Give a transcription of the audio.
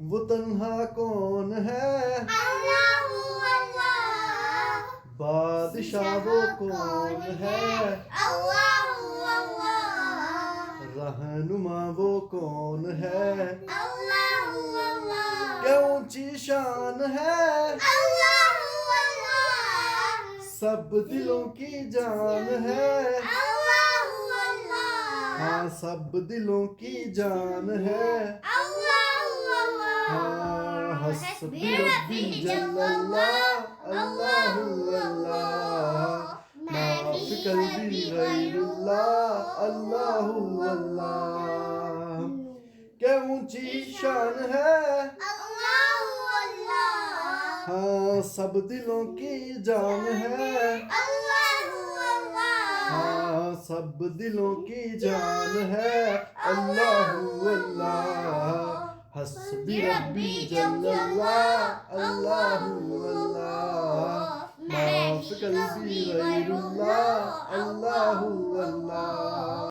وہ تنہا کون ہے اللہ اللہ بادشاہ وہ کون ہے اللہ اللہ رہنما وہ کون ہے اللہ اللہ کیا اونچی شان ہے اللہ اللہ سب دلوں کی جان ہے اللہ اللہ ہاں سب دلوں کی جان ہے ہاں حسبی ربی جل اللہ اللہ اللہ ما فی قلبی غیر اللہ اللہ اللہ کیا اونچی شان ہے ہاں سب دلوں کی جان ہے ہاں سب دلوں کی جان ہے اللہ اللہ حسبی ربی جل اللہ اللہ اللہ ما فی قلبی غیر اللہ